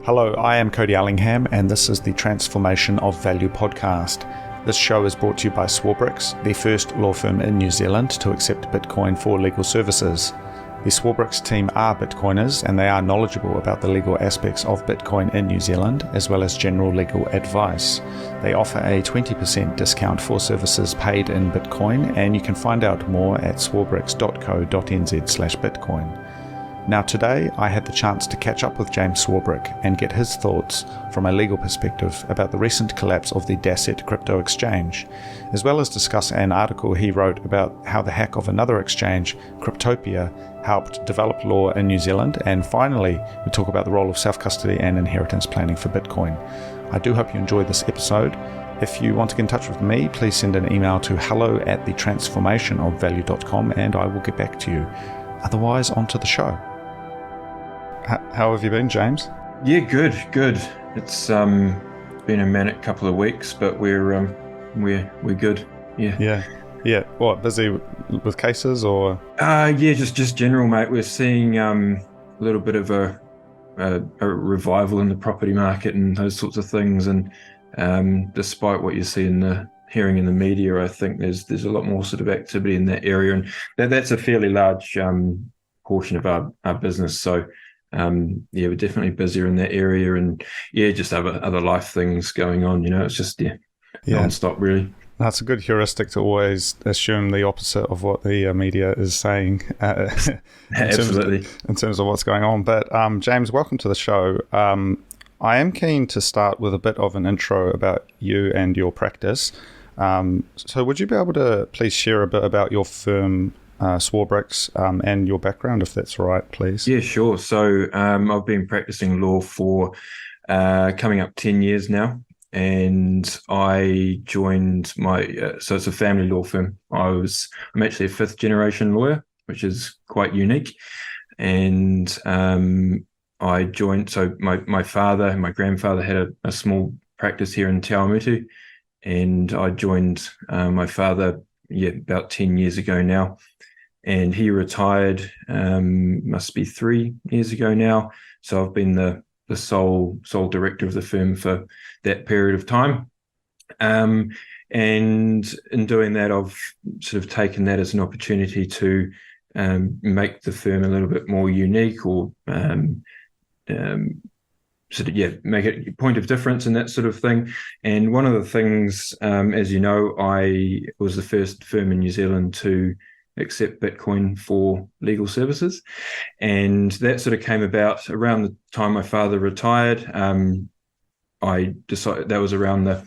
Hello, I am Cody Allingham, and this is the Transformation of Value podcast. This show is brought to you by Swarbricks, the first law firm in New Zealand to accept Bitcoin for legal services. The Swarbricks team are Bitcoiners, and they are knowledgeable about the legal aspects of Bitcoin in New Zealand, as well as general legal advice. They offer a 20% discount for services paid in Bitcoin, and you can find out more at swarbricks.co.nz/Bitcoin. Now today, I had the chance to catch up with James Swarbrick and get his thoughts from a legal perspective about the recent collapse of the Dasset crypto exchange, as well as discuss an article he wrote about how the hack of another exchange, Cryptopia, helped develop law in New Zealand, and finally, we talk about the role of self-custody and inheritance planning for Bitcoin. I do hope you enjoyed this episode. If you want to get in touch with me, please send an email to hello@thetransformationofvalue.com and I will get back to you. Otherwise, on to the show. How have you been, James? Yeah, good. It's been a manic couple of weeks, but we're good. Yeah. What, busy with cases or? Just general, mate. We're seeing a little bit of a revival in the property market and those sorts of things. And despite what you see hearing in the media, I think there's a lot more sort of activity in that area, and that's a fairly large portion of our business. So. We're definitely busier in that area, and just other life things going on. It's just non-stop, really. That's a good heuristic to always assume the opposite of what the media is saying. Absolutely, in terms of what's going on. But James, welcome to the show. I am keen to start with a bit of an intro about you and your practice. So would you be able to please share a bit about your firm, Swarbricks, and your background, if that's all right, please? Yeah, sure. So I've been practicing law for coming up 10 years now, and I joined so it's a family law firm. I'm actually a fifth generation lawyer, which is quite unique. And I joined, so my father and my grandfather had a small practice here in Te Awamutu, and I joined my father about 10 years ago now. And he retired, must be 3 years ago now. So I've been the sole director of the firm for that period of time. And in doing that, I've sort of taken that as an opportunity to make the firm a little bit more unique, or make it a point of difference and that sort of thing. And one of the things, as you know, I was the first firm in New Zealand to accept Bitcoin for legal services. And that sort of came about around the time my father retired. I decided that was around the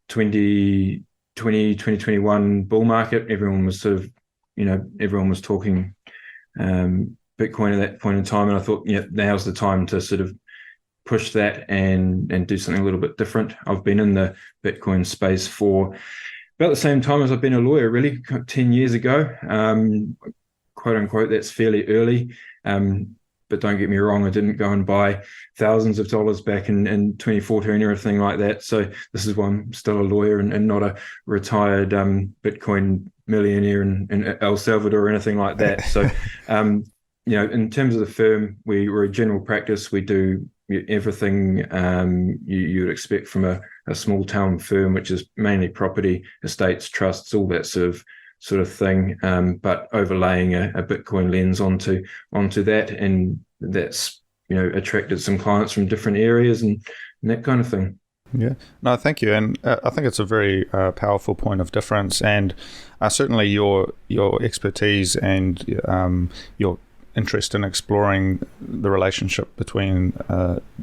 2021 bull market. Everyone was everyone was talking Bitcoin at that point in time. And I thought, now's the time to sort of push that and do something a little bit different. I've been in the Bitcoin space for about the same time as I've been a lawyer, really, 10 years ago, quote unquote. That's fairly early, but don't get me wrong, I didn't go and buy thousands of dollars back in 2014 or anything like that. So this is why I'm still a lawyer and not a retired Bitcoin millionaire in El Salvador or anything like that. So, in terms of the firm, we're a general practice. We do everything you would expect from a small town firm, which is mainly property, estates, trusts, all that sort of thing, but overlaying a Bitcoin lens onto that, and that's attracted some clients from different areas and that kind of thing. Yeah, no, thank you, and I think it's a very powerful point of difference, and certainly your expertise and your interest in exploring the relationship between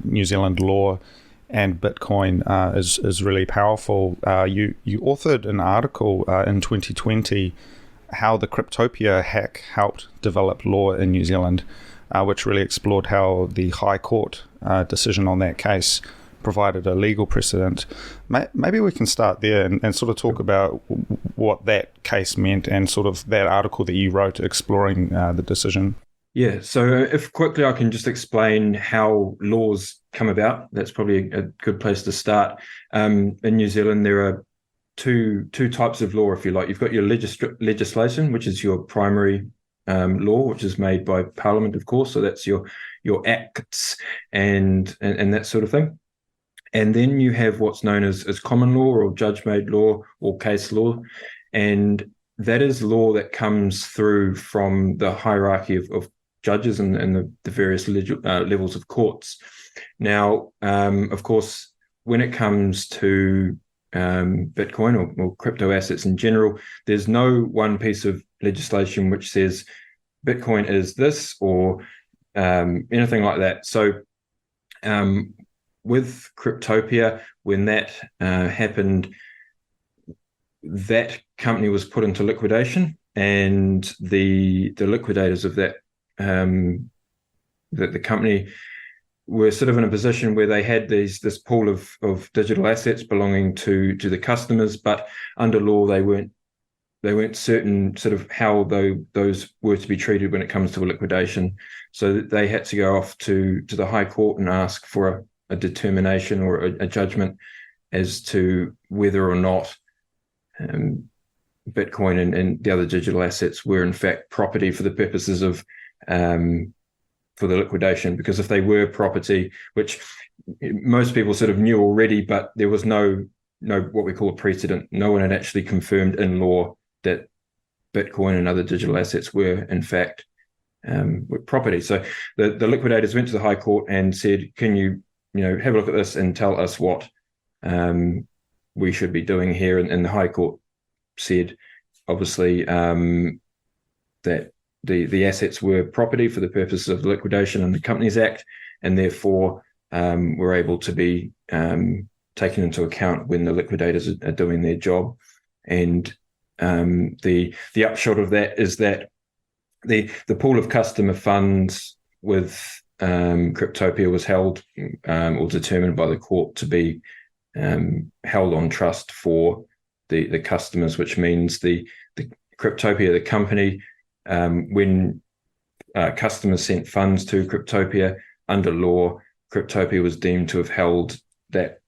New Zealand law and Bitcoin is really powerful. You authored an article in 2020, how the Cryptopia hack helped develop law in New Zealand, which really explored how the High Court decision on that case provided a legal precedent. Maybe we can start there and sort of talk about what that case meant and sort of that article that you wrote exploring the decision. Yeah, so if quickly I can just explain how laws come about, that's probably a good place to start. In New Zealand, there are two types of law, if you like. You've got your legislation, which is your primary law, which is made by Parliament, of course. So that's your your acts and that sort of thing. And then you have what's known as common law or judge-made law or case law. And that is law that comes through from the hierarchy of judges and the various levels of courts. Now, of course, when it comes to Bitcoin or crypto assets in general, there's no one piece of legislation which says Bitcoin is this or anything like that. So with Cryptopia, when that happened, that company was put into liquidation, and the liquidators of that the company were sort of in a position where they had this pool of digital assets belonging to the customers, but under law they weren't certain sort of how those were to be treated when it comes to a liquidation. So they had to go off to the High Court and ask for a determination or a judgment as to whether or not Bitcoin and the other digital assets were in fact property for the purposes of for the liquidation. Because if they were property, which most people sort of knew already, but there was no what we call a precedent. No one had actually confirmed in law that Bitcoin and other digital assets were in fact property. So the liquidators went to the High Court and said, can you have a look at this and tell us what we should be doing here? And the High Court said, obviously, that the assets were property for the purposes of the Liquidation and the Companies Act, and therefore were able to be taken into account when the liquidators are doing their job. And the upshot of that is that the pool of customer funds with Cryptopia was held or determined by the court to be held on trust for the customers, which means the Cryptopia, the company, when customers sent funds to Cryptopia under law, Cryptopia was deemed to have held that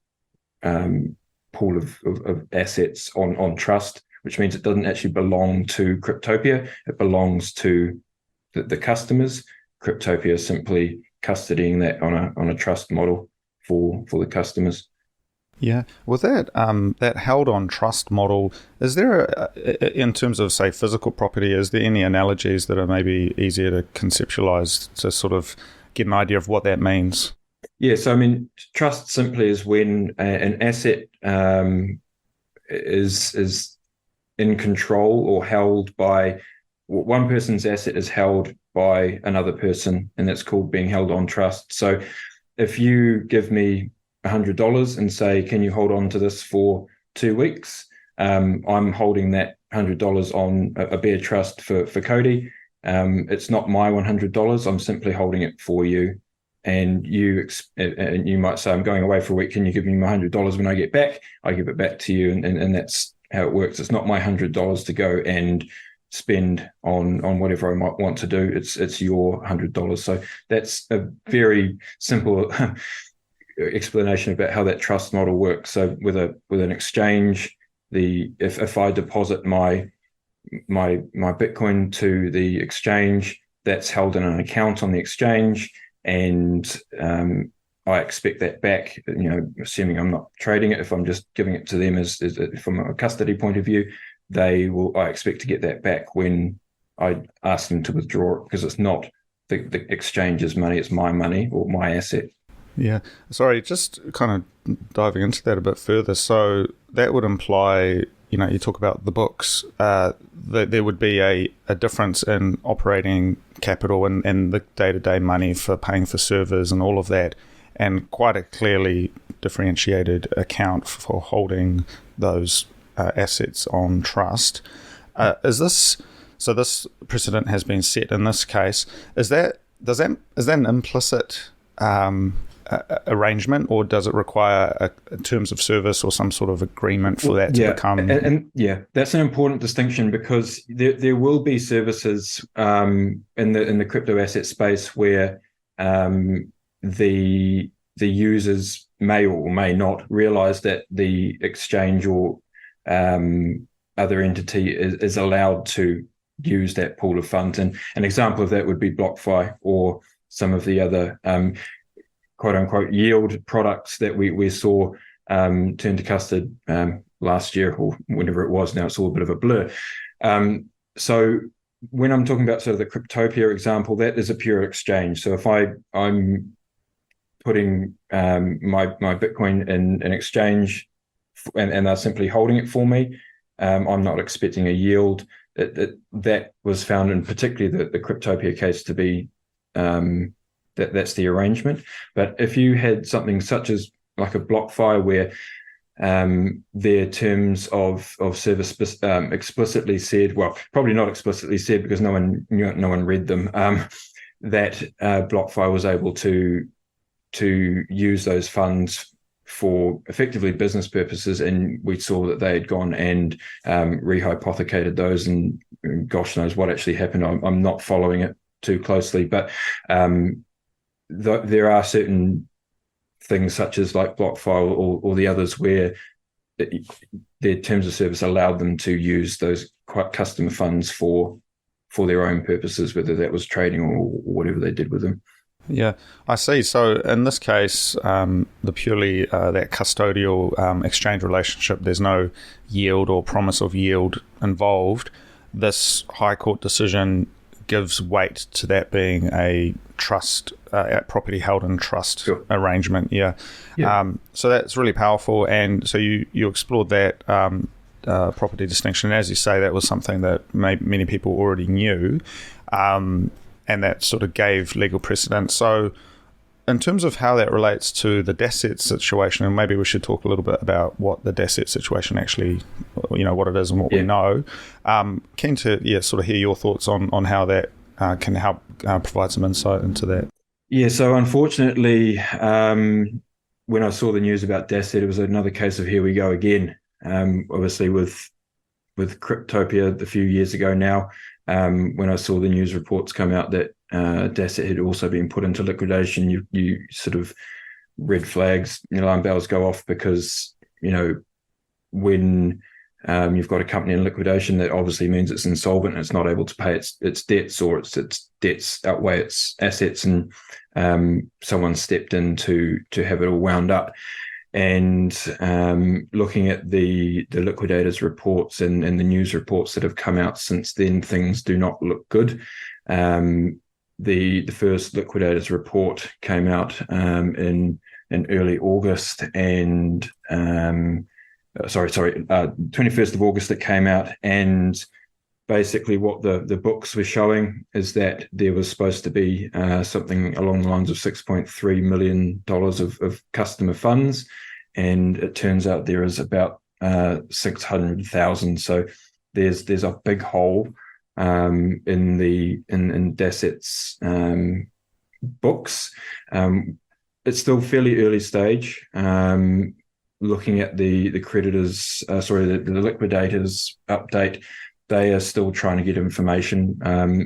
pool of assets on trust, which means it doesn't actually belong to Cryptopia. It belongs to the customers. Cryptopia is simply custodying that on a trust model for the customers. Yeah, with that held on trust model, is there, in terms of, say, physical property, is there any analogies that are maybe easier to conceptualize to sort of get an idea of what that means? Yeah, so I mean, trust simply is when an asset is in control or held by one person's asset is held by another person, and that's called being held on trust. So if you give me $100 and say, can you hold on to this for 2 weeks? I'm holding that $100 on a bare trust for Cody. It's not my $100. I'm simply holding it for you. And you might say, I'm going away for a week. Can you give me my $100 when I get back? I give it back to you. And that's how it works. It's not my $100 to go and spend on whatever I might want to do. It's your $100. So that's a very simple explanation about how that trust model works. So with an exchange, if I deposit my Bitcoin to the exchange, that's held in an account on the exchange, and I expect that back. Assuming I'm not trading it, if I'm just giving it to them as from a custody point of view, I expect to get that back when I ask them to withdraw it, because it's not the exchange's money, it's my money or my asset. Yeah. Sorry, just kind of diving into that a bit further. So that would imply, you talk about the books, that there would be a difference in operating capital and the day-to-day money for paying for servers and all of that, and quite a clearly differentiated account for holding those assets on trust. This precedent has been set in this case? Is that an implicit arrangement, or does it require terms of service or some sort of agreement for that to become? And that's an important distinction, because there will be services in the crypto asset space where the users may or may not realize that the exchange or other entity is allowed to use that pool of funds. And an example of that would be BlockFi or some of the other quote unquote yield products that we saw turn to custard last year, or whenever it was. Now it's all a bit of a blur. So when I'm talking about sort of the Cryptopia example, that is a pure exchange. So if I'm putting my Bitcoin in an exchange and they're simply holding it for me, I'm not expecting a yield. That was found in particularly the Cryptopia case to be that's the arrangement. But if you had something such as like a BlockFi where their terms of service explicitly said, well, probably not explicitly said because no one read them, that BlockFi was able to use those funds for effectively business purposes, and we saw that they had gone and rehypothecated those, and gosh knows what actually happened. I'm not following it too closely, but there are certain things such as like BlockFi or the others where their terms of service allowed them to use those customer funds for their own purposes, whether that was trading or whatever they did with them. Yeah, I see. So in this case, the purely that custodial exchange relationship, there's no yield or promise of yield involved. This High Court decision gives weight to that being a trust, property held in trust arrangement. Yeah. So that's really powerful. And so you explored that property distinction. And as you say, that was something that many people already knew. And that sort of gave legal precedent. So in terms of how that relates to the Dasset situation, and maybe we should talk a little bit about what the Dasset situation actually, what it is and what we know. Keen to sort of hear your thoughts on how that can help provide some insight into that. Yeah, so unfortunately, when I saw the news about Dasset, it was another case of here we go again. Obviously with Cryptopia a few years ago now, when I saw the news reports come out that Dasset had also been put into liquidation, you sort of red flags, alarm bells go off, because when you've got a company in liquidation, that obviously means it's insolvent and it's not able to pay its debts, or its debts outweigh its assets, and someone stepped in to have it all wound up. And looking at the liquidators' reports and the news reports that have come out since then, things do not look good. The first liquidators' report came out in early August, and 21st of August it came out, and basically what the books were showing is that there was supposed to be something along the lines of $6.3 million of customer funds, and it turns out there is about 600,000. So there's a big hole in Dasset's books. It's still fairly early stage. Looking at the creditors, the liquidators update, they are still trying to get information.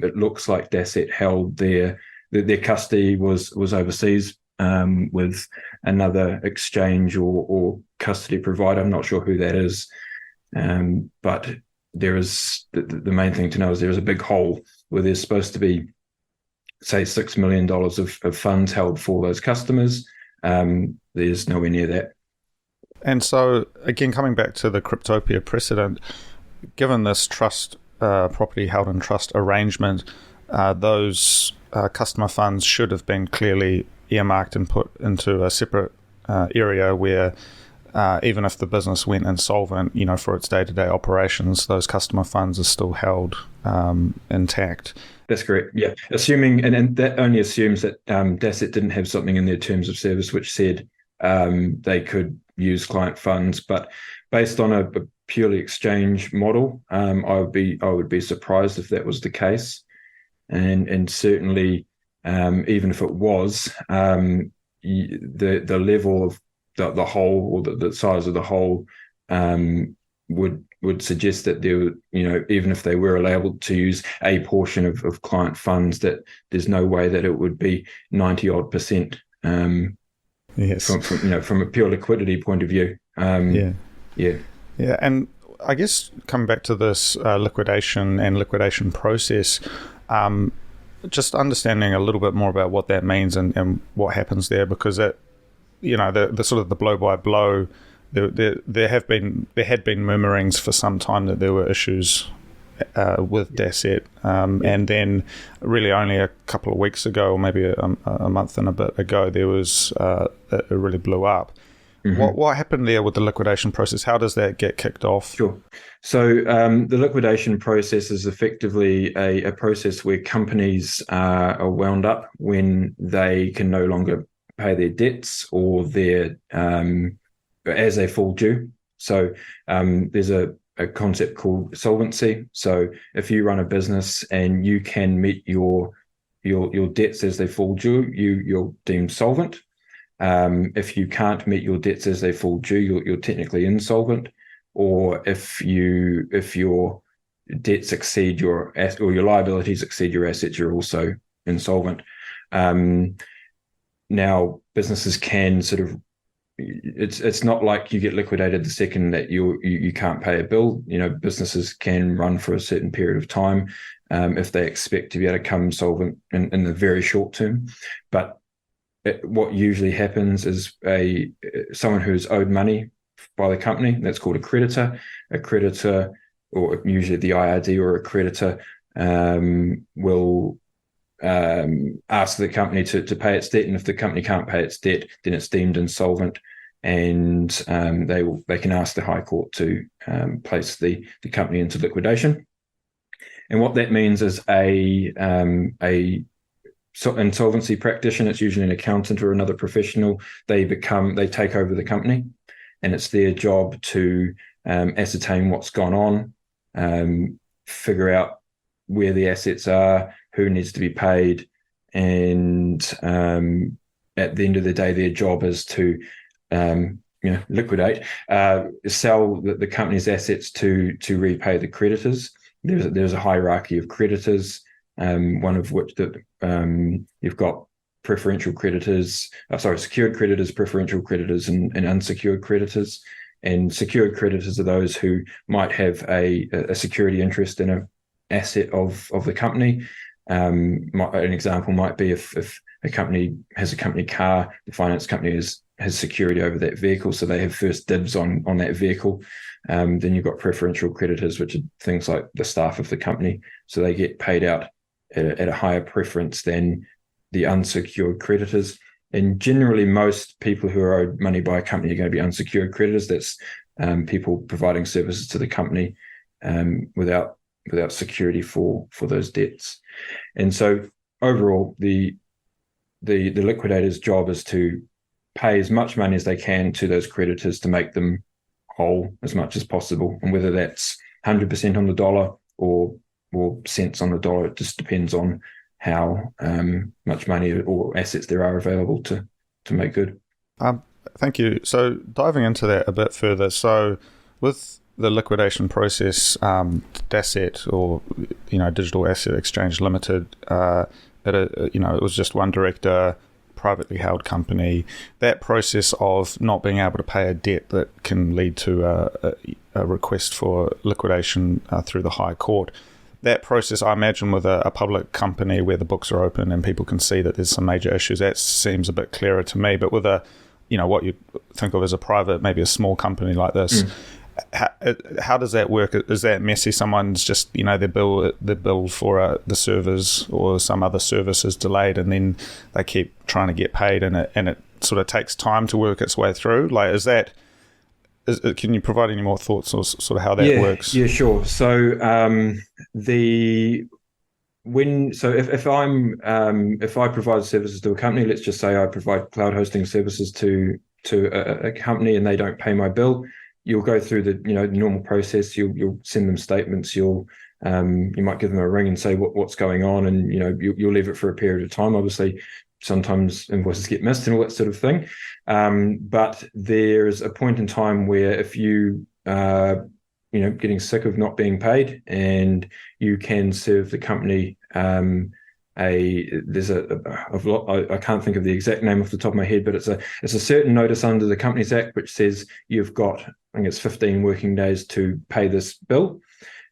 It looks like Dasset held their custody was overseas with another exchange or custody provider. I'm not sure who that is, but there is the main thing to know is there is a big hole where there's supposed to be, say, $6 million of funds held for those customers. There's nowhere near that. And so, again, coming back to the Cryptopia precedent, given this trust, property held in trust arrangement, those customer funds should have been clearly earmarked and put into a separate area where even if the business went insolvent, for its day-to-day operations, those customer funds are still held intact. That's correct. Yeah, assuming, and that only assumes that Dasset didn't have something in their terms of service which said they could use client funds, but based on a purely exchange model, I would be surprised if that was the case, and certainly even if it was, the level of the hole, or the size of the hole, would suggest that there, even if they were allowed to use a portion of client funds, that there's no way that it would be 90-odd%. Yes. From a pure liquidity point of view. Yeah. And I guess coming back to this liquidation process, just understanding a little bit more about what that means and what happens there, because it, the sort of the blow by blow, there had been murmurings for some time that there were issues with Dasset, and then really only a couple of weeks ago, or maybe a month and a bit ago, there was it really blew up. Mm-hmm. What happened there with the liquidation process? How does that get kicked off? Sure. So the liquidation process is effectively a process where companies are wound up when they can no longer pay their debts or their as they fall due. So there's a concept called solvency. So if you run a business and you can meet your debts as they fall due, you're deemed solvent. If you can't meet your debts as they fall due, you're technically insolvent. Or if your debts exceed your or your liabilities exceed your assets, you're also insolvent. Now, businesses can sort of, it's not like you get liquidated the second that you can't pay a bill. Businesses can run for a certain period of time if they expect to be able to come solvent in the very short term. But what usually happens is someone who's owed money by the company, that's called a creditor. A creditor, or usually the IRD or a creditor, will ask the company to pay its debt, and if the company can't pay its debt, then it's deemed insolvent, and they can ask the High Court to place the company into liquidation. And what that means is a insolvency practitioner, it's usually an accountant or another professional, they take over the company, and it's their job to ascertain what's gone on, figure out where the assets are, who needs to be paid, and at the end of the day, their job is to liquidate, sell the company's assets to repay the creditors. There's a hierarchy of creditors, one of which you've got preferential creditors, secured creditors, preferential creditors, and unsecured creditors. And secured creditors are those who might have a security interest in an asset of the company. An example might be if a company has a company car, the finance company has security over that vehicle, so they have first dibs on that vehicle. Then you've got preferential creditors, which are things like the staff of the company, so they get paid out at a higher preference than the unsecured creditors. And generally, most people who are owed money by a company are going to be unsecured creditors. That's people providing services to the company without security for those debts. And so overall, the liquidator's job is to pay as much money as they can to those creditors to make them whole as much as possible. And whether that's 100% on the dollar or cents on the dollar, it just depends on how much money or assets there are available to make good. Thank you. So diving into that a bit further, so with the liquidation process, Dasset, or Digital Asset Exchange Limited, it was just one director, privately held company. That process of not being able to pay a debt that can lead to a request for liquidation through the High Court. That process, I imagine, with a public company where the books are open and people can see that there's some major issues, that seems a bit clearer to me. But with what you think of as a private, maybe a small company like this, how does that work? Is that messy? Someone's just, they bill for the servers or some other service is delayed, and then they keep trying to get paid, and it sort of takes time to work its way through. Like, can you provide any more thoughts on sort of how that works? Yeah, sure. So if I provide services to a company, let's just say I provide cloud hosting services to a company and they don't pay my bill, you'll go through the normal process. You'll send them statements. You might give them a ring and say what's going on, and you'll leave it for a period of time. Obviously, sometimes invoices get missed and all that sort of thing. But there's a point in time where if you are getting sick of not being paid, and you can serve the company I can't think of the exact name off the top of my head, but it's a certain notice under the Companies Act which says you've got, I think it's 15 working days to pay this bill.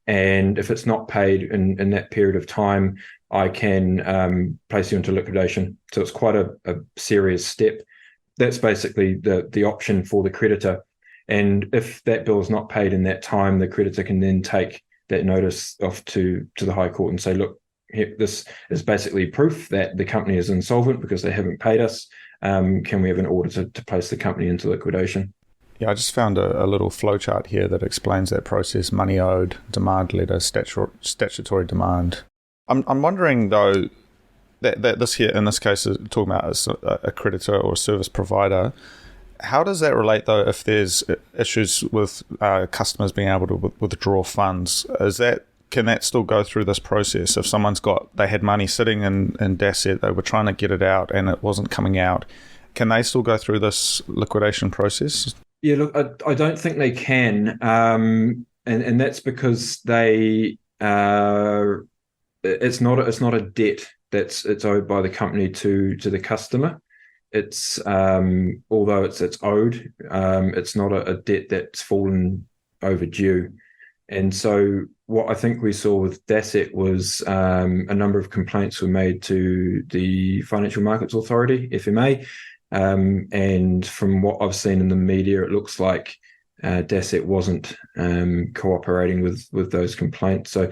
and if it's not paid in that period of time, I can place you into liquidation. So it's quite a serious step. That's basically the option for the creditor. And if that bill is not paid in that time, the creditor can then take that notice off to the High Court and say, look, this is basically proof that the company is insolvent because they haven't paid us. Can we have an order to place the company into liquidation? Yeah, I just found a little flowchart here that explains that process: money owed, demand letter, statutory demand. I'm wondering, though, that this here, in this case, is talking about a creditor or a service provider. How does that relate, though, if there's issues with customers being able to withdraw funds? Can that still go through this process? If they had money sitting in Dasset, they were trying to get it out and it wasn't coming out, can they still go through this liquidation process? Yeah, look, I don't think they can, and that's because it's not a debt it's owed by the company to the customer. It's although it's owed, it's not a debt that's fallen overdue. And so what I think we saw with Dasset was a number of complaints were made to the Financial Markets Authority, FMA. And from what I've seen in the media, it looks like Dasset wasn't cooperating with those complaints. So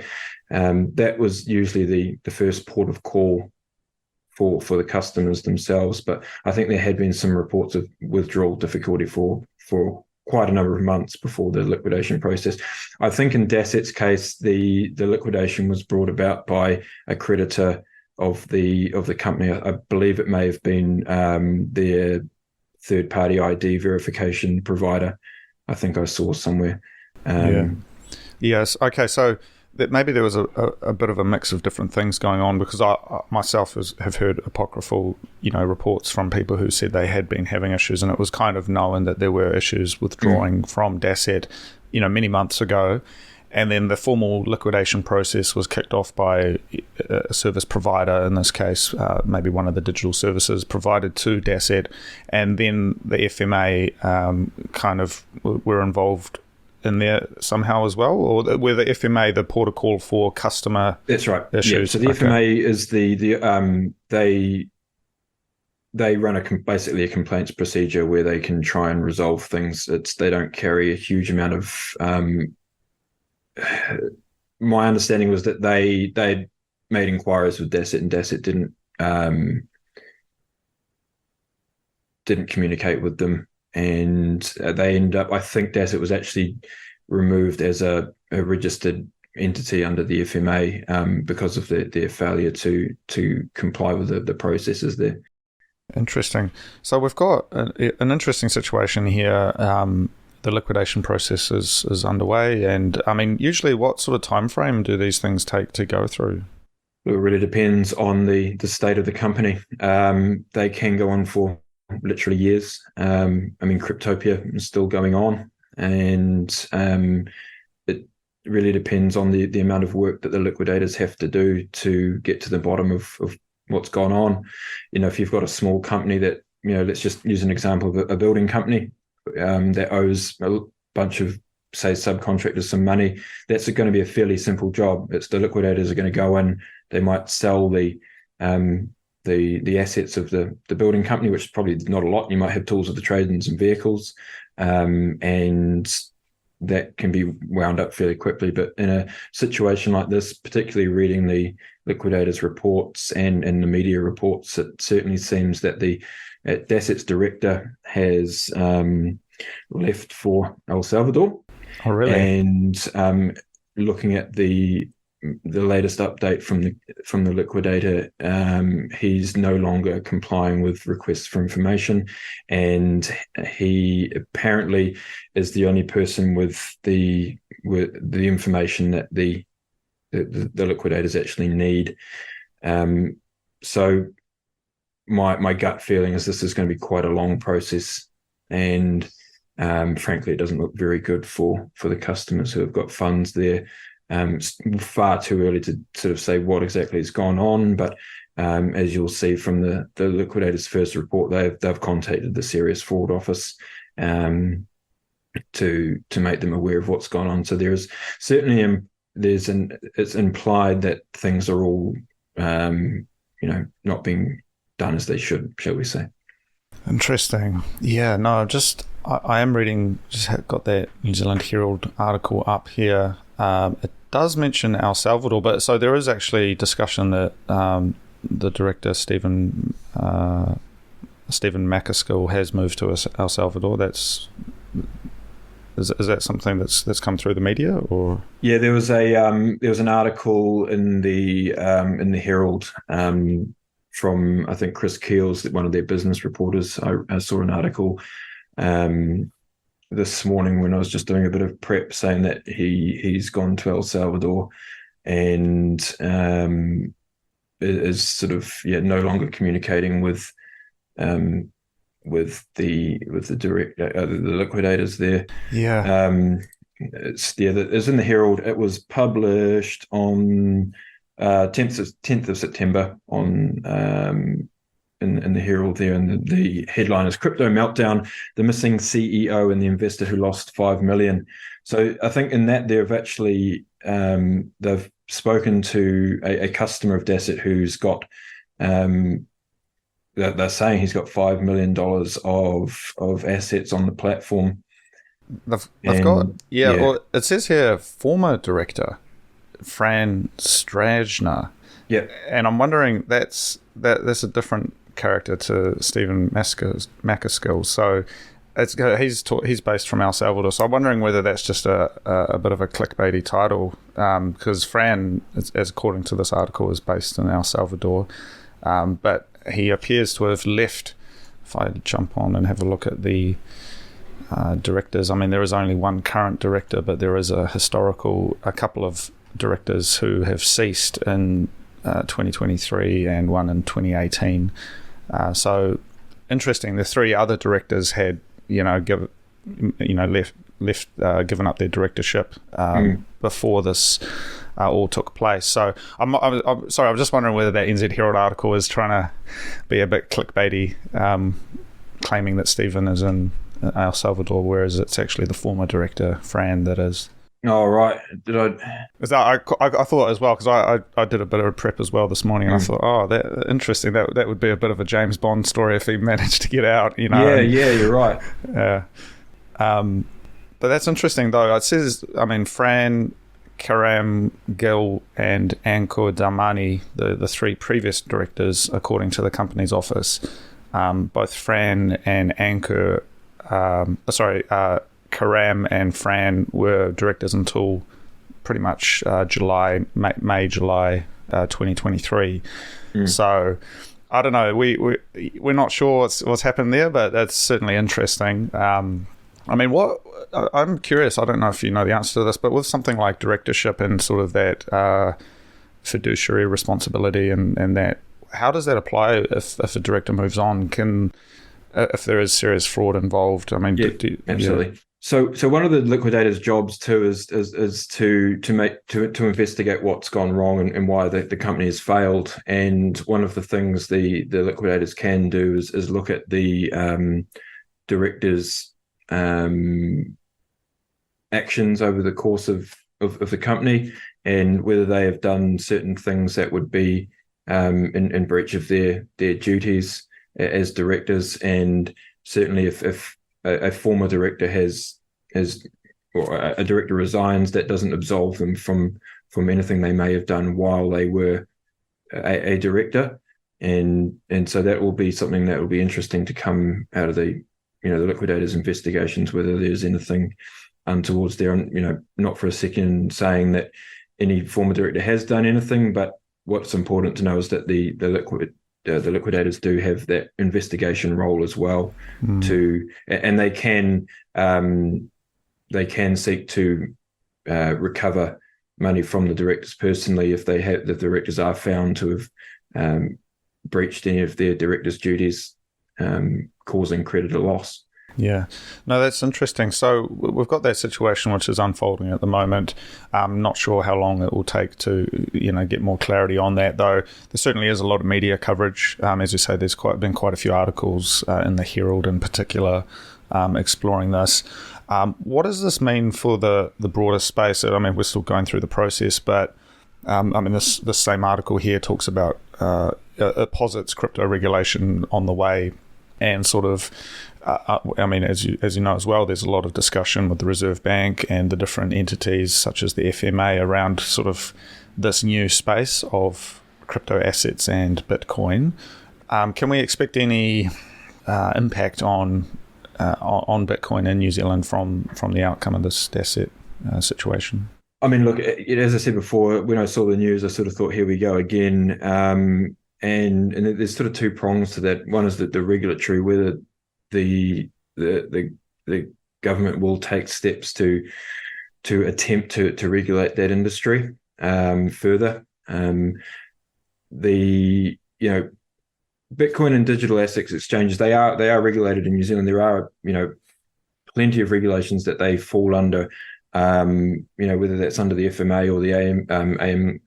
that was usually the first port of call for the customers themselves. But I think there had been some reports of withdrawal difficulty for quite a number of months before the liquidation process. I think in Dasset's case, the liquidation was brought about by a creditor of the company. I believe it may have been their third-party ID verification provider. I think I saw somewhere. Yes. Okay. So that maybe there was a bit of a mix of different things going on, because I myself have heard apocryphal, reports from people who said they had been having issues, and it was kind of known that there were issues withdrawing from Dasset, many months ago. And then the formal liquidation process was kicked off by a service provider, in this case, maybe one of the digital services provided to Dasset. And then the FMA kind of were involved in there somehow as well? Or were the FMA the port of call for customer That's right. issues? Yeah. So the FMA is they run basically a complaints procedure where they can try and resolve things. They don't carry a huge amount of my understanding was that they made inquiries with Dasset, and Dasset didn't communicate with them, and they ended up. I think Dasset was actually removed as a registered entity under the FMA because of their failure to comply with the processes there. Interesting. So we've got an interesting situation here. The liquidation process is underway, and I mean, usually what sort of time frame do these things take to go through? It really depends on the state of the company. They can go on for literally years. I mean, Cryptopia is still going on, and it really depends on the amount of work that the liquidators have to do to get to the bottom of what's gone on. If you've got a small company that, let's just use an example of a building company that owes a bunch of, say, subcontractors some money, that's going to be a fairly simple job. It's the liquidators are going to go in, they might sell the assets of the building company, which is probably not a lot. You might have tools of the trade and some vehicles, and that can be wound up fairly quickly. But in a situation like this, particularly reading the liquidators' reports and the media reports, it certainly seems that Dasset's director has left for El Salvador. Oh, really? And looking at the latest update from the liquidator, he's no longer complying with requests for information, and he apparently is the only person with the information that the liquidators actually need. So my gut feeling is this is going to be quite a long process, and frankly, it doesn't look very good for the customers who have got funds there. It's far too early to sort of say what exactly has gone on, but as you'll see from the liquidators' first report, they've contacted the Serious Fraud Office to make them aware of what's gone on. So there is certainly it's implied that things are all not being done as they should, shall we say. Interesting. Yeah, no, I am reading, just got that New Zealand Herald article up here. It does mention El Salvador, but so there is actually discussion that the director, Stephen McAskill, has moved to El Salvador. Is that something that's come through the media, or? Yeah, there was an article in the Herald from, I think, Chris Keels, one of their business reporters. I saw an article this morning when I was just doing a bit of prep, saying that he's gone to El Salvador and is sort of no longer communicating with the director, the liquidators there. Yeah. It's in the Herald. It was published on 10th of September on in the Herald there, and the headline is "Crypto Meltdown: The Missing CEO and the Investor Who Lost $5 Million." So I think in that they've actually they've spoken to a customer of Dasset who's got they're saying he's got $5 million of assets on the platform. They've got well, it says here former director Fran Strajner. Yeah, and I'm wondering that's a different character to Stephen McAskill. So he's based from El Salvador. So I'm wondering whether that's just a bit of a clickbaity title, because Fran, as according to this article, is based in El Salvador, but he appears to have left. If I jump on and have a look at the directors, I mean, there is only one current director, but there is a couple of directors who have ceased in 2023 and one in 2018. So interesting. The three other directors had, given up their directorship before this all took place. So I'm sorry, I'm just wondering whether that NZ Herald article is trying to be a bit clickbaity, claiming that Stephen is in El Salvador, whereas it's actually the former director, Fran, that is. Oh, right. Did I? I thought as well, because I did a bit of prep as well this morning, and I thought, that interesting. That would be a bit of a James Bond story if he managed to get out. Yeah, you're right. Yeah. But that's interesting, though. It says, I mean, Fran, Karam Gill, and Ankur Damani, the three previous directors, according to the company's office, both Fran and Ankur, Karam and Fran were directors until pretty much May, July 2023. So I don't know. We're not sure what's happened there, but that's certainly interesting. I mean, I'm curious. I don't know if you know the answer to this, but with something like directorship and sort of that fiduciary responsibility and that, how does that apply if a director moves on? If there is serious fraud involved? I mean, absolutely. Yeah. So one of the liquidator's jobs too is to investigate what's gone wrong and why the company has failed. And one of the things the liquidators can do is look at the directors' actions over the course of the company, and whether they have done certain things that would be in breach of their duties as directors. And certainly if a former director or a director resigns, that doesn't absolve them from anything they may have done while they were a director, and so that will be something that will be interesting to come out of the liquidators' investigations, whether there's anything untowards there. And not for a second saying that any former director has done anything, but what's important to know is that the liquidators do have that investigation role as well, and they can seek to recover money from the directors personally if the directors are found to have breached any of their directors' duties, causing creditor loss. Yeah, no, that's interesting. So we've got that situation which is unfolding at the moment. I'm not sure how long it will take to, get more clarity on that, though. There certainly is a lot of media coverage. As you say, there's been quite a few articles in the Herald in particular exploring this. What does this mean for the broader space? I mean, we're still going through the process, but I mean, this same article here talks about it posits crypto regulation on the way, and sort of, I mean, as you know as well, there's a lot of discussion with the Reserve Bank and the different entities such as the FMA around sort of this new space of crypto assets and Bitcoin. Can we expect any impact on Bitcoin in New Zealand from the outcome of this Dasset situation? I mean, look, as I said before, when I saw the news, I sort of thought, here we go again. And there's sort of two prongs to that. One is that the regulatory, whether the government will take steps to attempt to regulate that industry further. Bitcoin and digital assets exchanges, they are regulated in New Zealand. There are plenty of regulations that they fall under. Whether that's under the FMA or the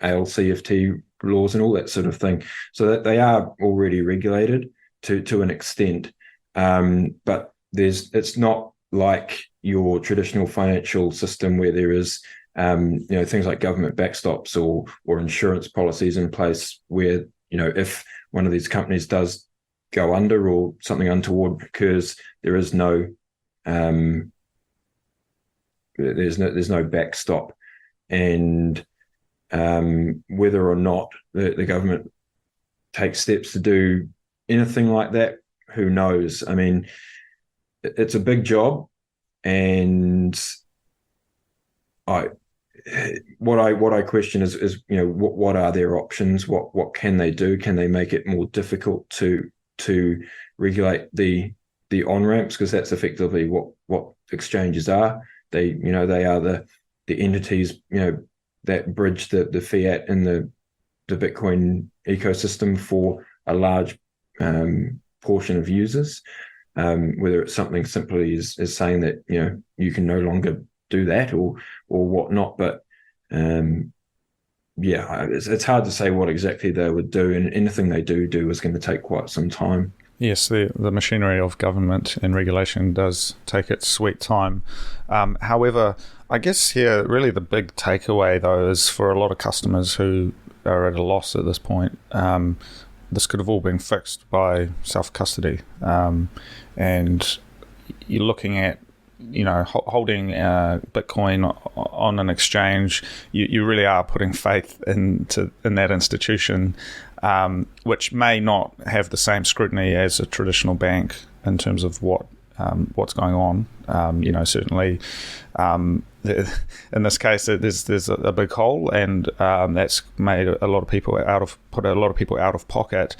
AML-CFT laws and all that sort of thing, so that they are already regulated to an extent. But it's not like your traditional financial system where there is things like government backstops or insurance policies in place where if one of these companies does go under or something untoward occurs, there is no there's no backstop. And whether or not the government takes steps to do anything like that, who knows? I mean, it's a big job, and what I question is what are their options? What can they do? Can they make it more difficult to regulate the on-ramps? Because that's effectively what exchanges are. They are the entities that bridge the fiat and the Bitcoin ecosystem for a large portion of users. Whether it's something simply as saying that you can no longer do that or whatnot, but it's hard to say what exactly they would do, and anything they do is going to take quite some time. Yes, the machinery of government and regulation does take its sweet time. However, I guess here really the big takeaway though is for a lot of customers who are at a loss at this point, this could have all been fixed by self-custody, and you're looking at holding Bitcoin on an exchange. You really are putting faith in that institution, which may not have the same scrutiny as a traditional bank in terms of what's going on. Certainly, in this case, there's a big hole, and that's made a lot of people put a lot of people out of pocket.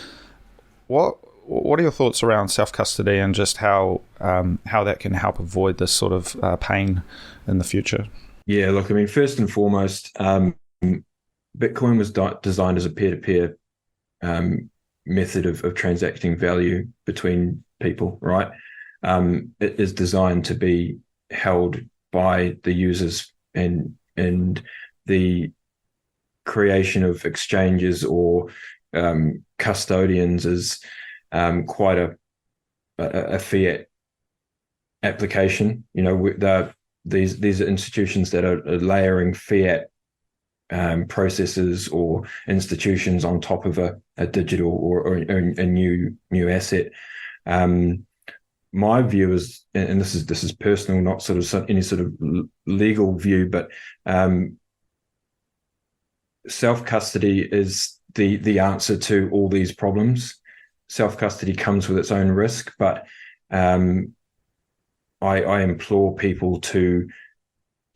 What are your thoughts around self-custody and just how that can help avoid this sort of pain in the future? Yeah, look, I mean, first and foremost, Bitcoin was designed as a peer-to-peer method of transacting value between people, right? It is designed to be held by the users, and the creation of exchanges or custodians is quite a fiat application. These are institutions that are layering fiat processes or institutions on top of a digital or a new asset. My view is, and this is personal, not sort of any sort of legal view, but self-custody is the answer to all these problems. Self-custody comes with its own risk, but I implore people to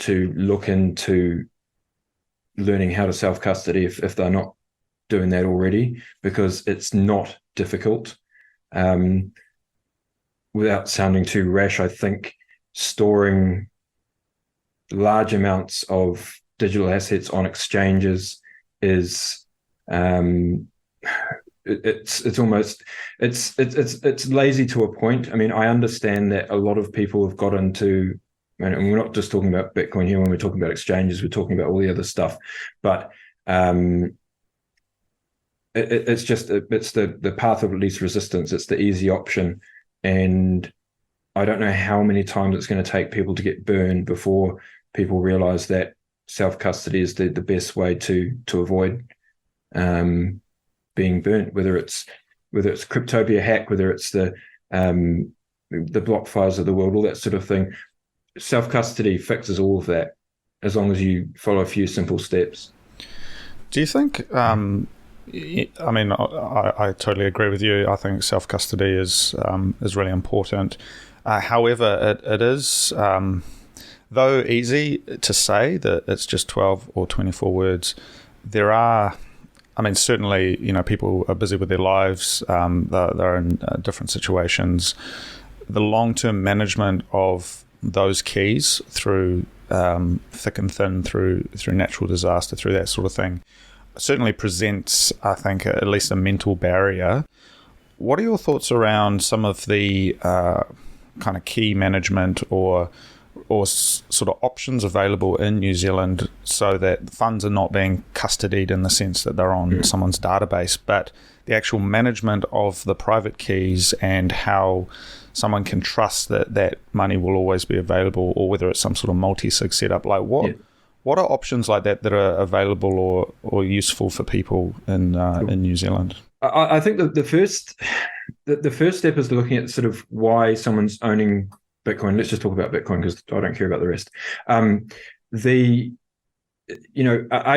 look into learning how to self-custody if they're not doing that already, because it's not difficult. Without sounding too rash, I think storing large amounts of digital assets on exchanges is it's almost it's lazy to a point. I mean, I understand that a lot of people have got into, and we're not just talking about Bitcoin here. When we're talking about exchanges, we're talking about all the other stuff. But it's the path of least resistance. It's the easy option, and I don't know how many times it's going to take people to get burned before people realize that self-custody is the best way to avoid being burnt, whether it's Cryptopia hack, whether it's the BlockFis of the world, all that sort of thing. Self-custody fixes all of that as long as you follow a few simple steps. Do you think, I mean, I totally agree with you. I think self-custody is really important. However, it is, though easy to say that it's just 12 or 24 words, there are, I mean, certainly, people are busy with their lives. They're in different situations. The long-term management of those keys through thick and thin, through natural disaster, through that sort of thing, certainly presents, I think, at least a mental barrier. What are your thoughts around some of the kind of key management or sort of options available in New Zealand so that funds are not being custodied in the sense that they're on someone's database, but the actual management of the private keys and how someone can trust that money will always be available, or whether it's some sort of multi-sig setup? Like what are options like that are available or useful for people in New Zealand? I think that the first step is looking at sort of why someone's owning Bitcoin. Let's just talk about Bitcoin because I don't care about the rest. Are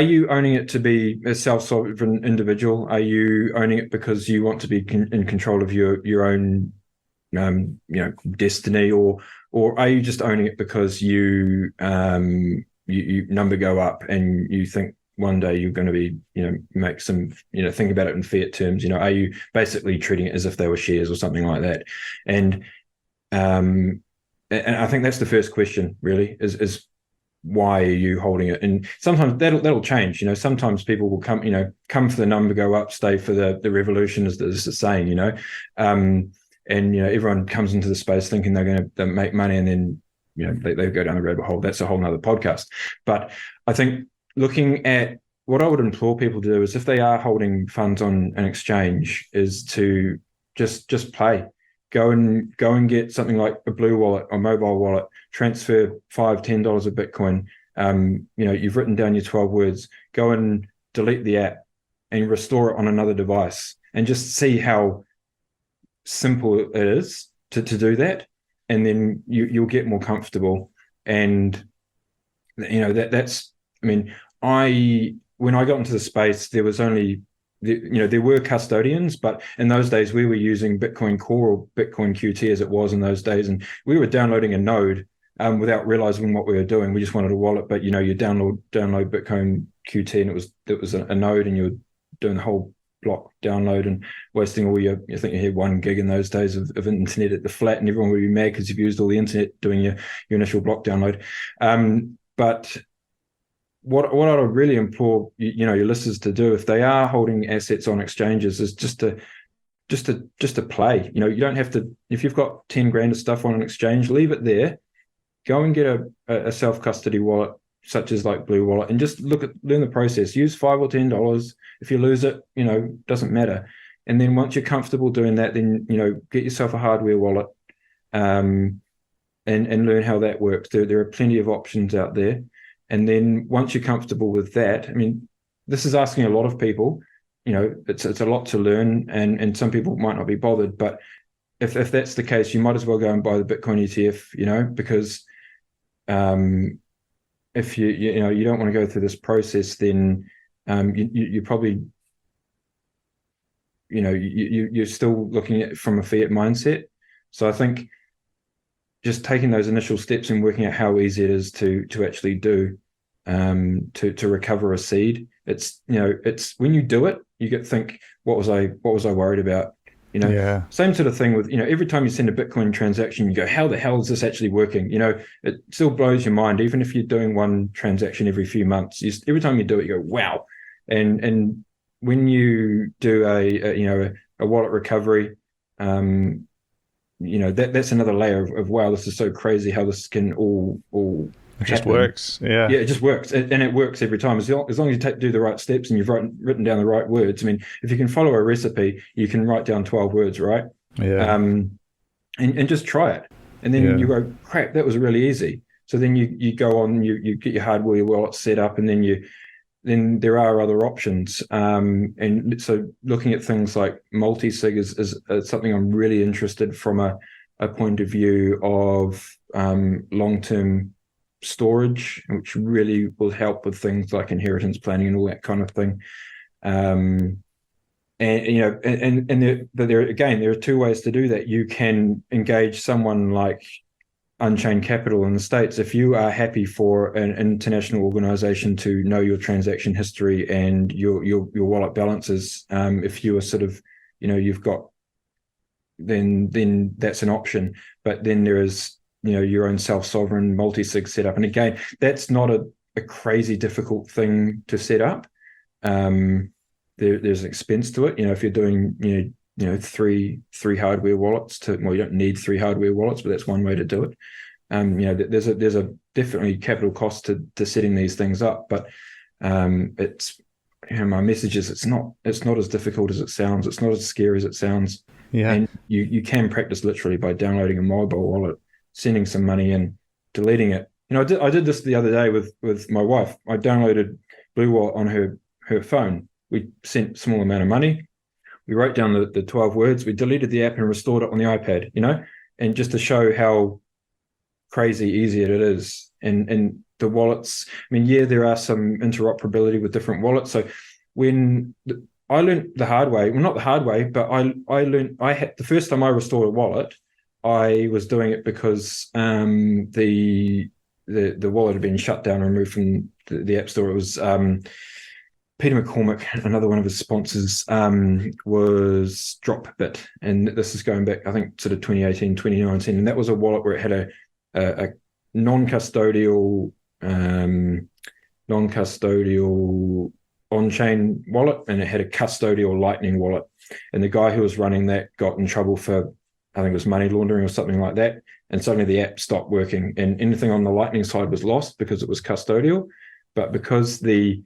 you owning it to be a self-sovereign individual? Are you owning it because you want to be in control of your own, destiny, or are you just owning it because you number go up and you think one day you're going to be, make some, think about it in fiat terms. Are you basically treating it as if they were shares or something like that? And I think that's the first question, really, is why are you holding it? And sometimes that'll change. Sometimes people will come for the number go up, stay for the revolution, as the saying. And everyone comes into the space thinking they're going to make money, and then they go down the rabbit hole. That's a whole nother podcast. But I think looking at what I would implore people to do is, if they are holding funds on an exchange, is to just play. Go and get something like a Blue Wallet or mobile wallet, transfer $5-10 of Bitcoin. You've written down your 12 words, go and delete the app and restore it on another device, and just see how simple it is to do that. And then you'll get more comfortable. And that's, when I got into the space, there was only, there were custodians, but in those days we were using Bitcoin Core or Bitcoin QT as it was in those days, and we were downloading a node without realizing what we were doing. We just wanted a wallet, but you download Bitcoin QT, and it was a node, and you were doing the whole block download and wasting all I think you had 1 gig in those days of internet at the flat, and everyone would be mad because you've used all the internet doing your initial block download. But what I would really implore your listeners to do, if they are holding assets on exchanges, is just to play. You don't have to. If you've got 10 grand of stuff on an exchange, leave it there. Go and get a self-custody wallet such as like Blue Wallet, and just learn the process. Use $5 or $10. If you lose it, doesn't matter. And then once you're comfortable doing that, then get yourself a hardware wallet, and learn how that works. There are plenty of options out there. And then once you're comfortable with that, this is asking a lot of people. It's a lot to learn, and some people might not be bothered. But if that's the case, you might as well go and buy the Bitcoin ETF. Because if you don't want to go through this process, then you probably you're still looking at it from a fiat mindset. So I think just taking those initial steps and working out how easy it is to actually do to recover a seed. It's when you do it, you think, what was I worried about? Same sort of thing with every time you send a Bitcoin transaction, you go, how the hell is this actually working? It still blows your mind, even if you're doing one transaction every few months. Every time you do it, you go, wow. And when you do a wallet recovery, that's another layer of wow, this is so crazy how this can all it just works. Yeah, it just works, and it works every time as long as you do the right steps and you've written down the right words. If you can follow a recipe, you can write down 12 words, right? Yeah. And just try it. And then you go, crap, that was really easy. So then you go on, you get your hardware wallet set up, and then there are other options. And so looking at things like multi-sig is something I'm really interested from a point of view of long-term storage, which really will help with things like inheritance planning and all that kind of thing. But there are two ways to do that. You can engage someone like Unchained Capital in the States. If you are happy for an international organization to know your transaction history and your wallet balances, if you are sort of, you've got, then that's an option. But then there is, your own self-sovereign multi-sig setup. And again, that's not a crazy difficult thing to set up. There's an expense to it. If you're doing, three hardware wallets you don't need 3 hardware wallets, but that's one way to do it. There's a definitely capital cost to setting these things up, but it's, my message is it's not as difficult as it sounds. It's not as scary as it sounds. Yeah. And you can practice literally by downloading a mobile wallet, sending some money in, deleting it. I did this the other day with my wife. I downloaded Blue Wallet on her phone. We sent a small amount of money. We wrote down the 12 words. We deleted the app and restored it on the iPad, and just to show how crazy easy it is. And the wallets, there are some interoperability with different wallets. So when I learned the hard way, well, not the hard way, but I learned, the first time I restored a wallet, I was doing it because the wallet had been shut down and removed from the App Store. It was Peter McCormick, another one of his sponsors, was Dropbit. And this is going back, I think, sort of 2018, 2019. And that was a wallet where it had a non-custodial on-chain wallet, and it had a custodial Lightning wallet. And the guy who was running that got in trouble for, I think it was money laundering or something like that. And suddenly the app stopped working, and anything on the Lightning side was lost because it was custodial. But because the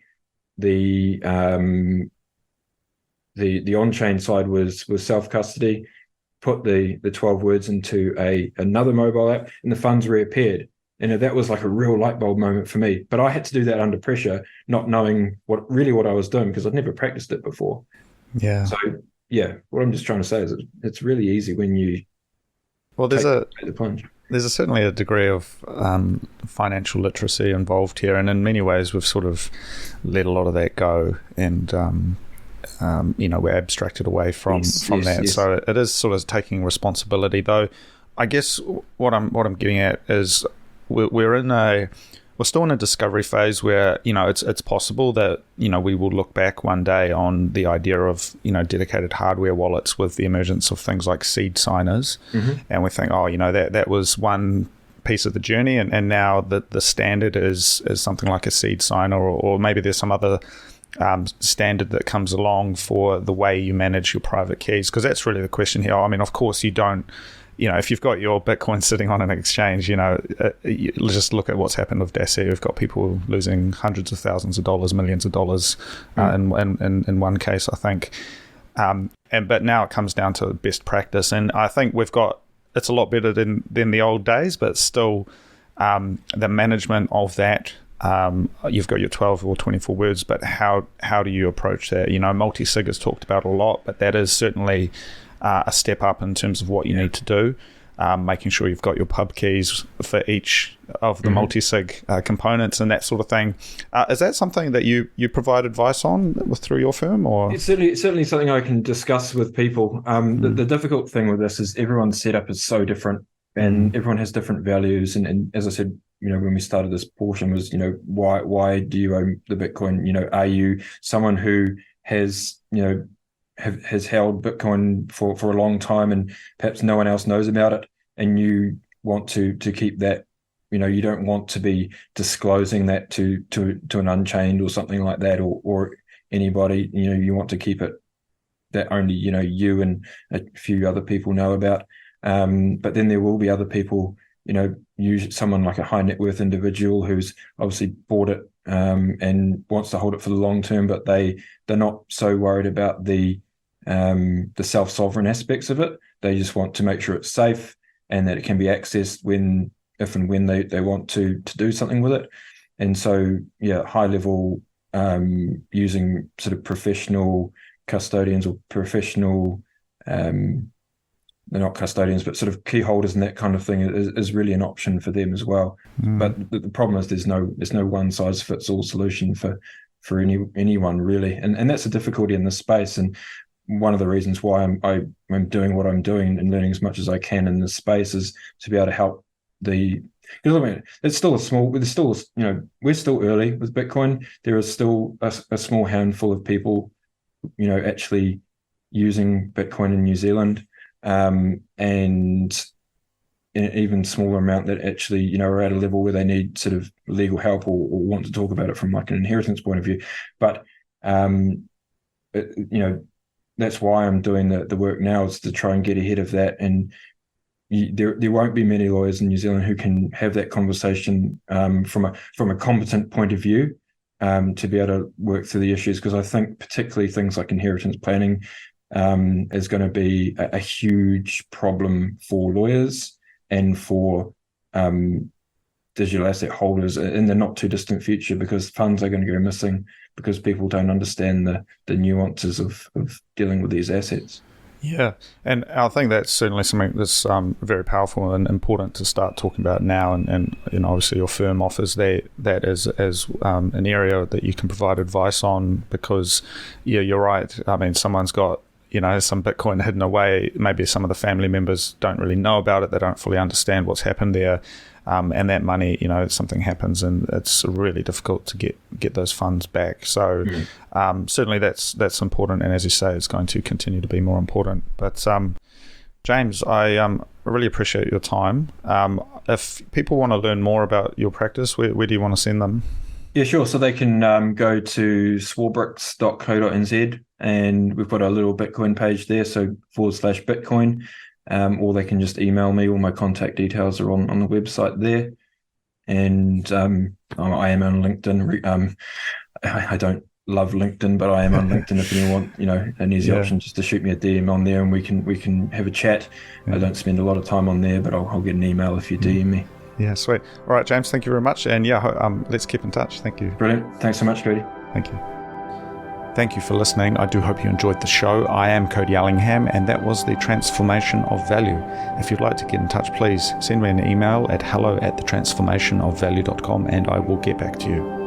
on-chain side was self-custody, put the 12 words into another mobile app, and the funds reappeared. And that was like a real light bulb moment for me. But I had to do that under pressure, not knowing what I was doing, because I'd never practiced it before. Yeah. So yeah, what I'm just trying to say is it's really easy when you take the plunge. There's certainly a degree of financial literacy involved here, and in many ways we've sort of let a lot of that go, and we're abstracted away from that. Yes. So it is sort of taking responsibility, though. I guess what I'm getting at is we're still in a discovery phase where it's possible that we will look back one day on the idea of dedicated hardware wallets with the emergence of things like seed signers, and we think, that was one piece of the journey, and now the standard is something like a seed signer, or maybe there's some other standard that comes along for the way you manage your private keys, because that's really the question here. Of course you don't. If you've got your Bitcoin sitting on an exchange, just look at what's happened with Dasset. You've got people losing hundreds of thousands of dollars, millions of dollars in one case, I think. But now it comes down to best practice. And I think it's a lot better than the old days, but still the management of that, you've got your 12 or 24 words, but how do you approach that? Multi-sig is talked about a lot, but that is certainly a step up in terms of what you need to do, making sure you've got your pub keys for each of the multi-sig components and that sort of thing. Is that something that you provide advice on through your firm, or? It's certainly something I can discuss with people. The difficult thing with this is everyone's setup is so different, and everyone has different values. And as I said, when we started this portion was, why do you own the Bitcoin? Are you someone who has, has held Bitcoin for a long time and perhaps no one else knows about it, and you want to keep that, you don't want to be disclosing that to an Unchained or something like that, or anybody, you want to keep it that only, you and a few other people know about. But then there will be other people, usually someone like a high net worth individual who's obviously bought it and wants to hold it for the long term, but they're not so worried about the self-sovereign aspects of it. They just want to make sure it's safe, and that it can be accessed if and when they want to do something with it. And so, high level, using sort of professional custodians or professional, they're not custodians, but sort of key holders and that kind of thing is really an option for them as well. But the problem is there's no one size fits all solution for anyone really, and that's a difficulty in this space. And one of the reasons why I'm doing what I'm doing and learning as much as I can in this space is to be able to help because I mean, we're still early with Bitcoin. There is still a small handful of people, actually using Bitcoin in New Zealand, and an even smaller amount that actually, are at a level where they need sort of legal help or want to talk about it from like an inheritance point of view. But, that's why I'm doing the work now, is to try and get ahead of that. And there won't be many lawyers in New Zealand who can have that conversation from a competent point of view, to be able to work through the issues, because I think particularly things like inheritance planning is going to be a huge problem for lawyers and for digital asset holders in the not too distant future, because funds are going to go missing because people don't understand the nuances of dealing with these assets. Yeah, and I think that's certainly something that's very powerful and important to start talking about now. And obviously your firm offers that as an area that you can provide advice on, because you're right. I mean, someone's got some Bitcoin hidden away. Maybe some of the family members don't really know about it. They don't fully understand what's happened there. And that money, something happens and it's really difficult to get those funds back. So certainly that's important. And as you say, it's going to continue to be more important. But James, I really appreciate your time. If people want to learn more about your practice, where do you want to send them? Yeah, sure. So they can go to swarbricks.co.nz, and we've got a little Bitcoin page there, so /Bitcoin. Or they can just email me. All my contact details are on the website there. And I am on LinkedIn. I don't love LinkedIn, but I am on LinkedIn if anyone want, an easy option just to shoot me a DM on there and we can have a chat. I don't spend a lot of time on there, but I'll get an email if you DM me. Yeah, sweet. All right, James, thank you very much. And let's keep in touch. Thank you. Brilliant. Thanks so much, Cody. Thank you. Thank you for listening. I do hope you enjoyed the show. I am Cody Allingham, and that was the Transformation of Value. If you'd like to get in touch, please send me an email at hello@thetransformationofvalue.com, and I will get back to you.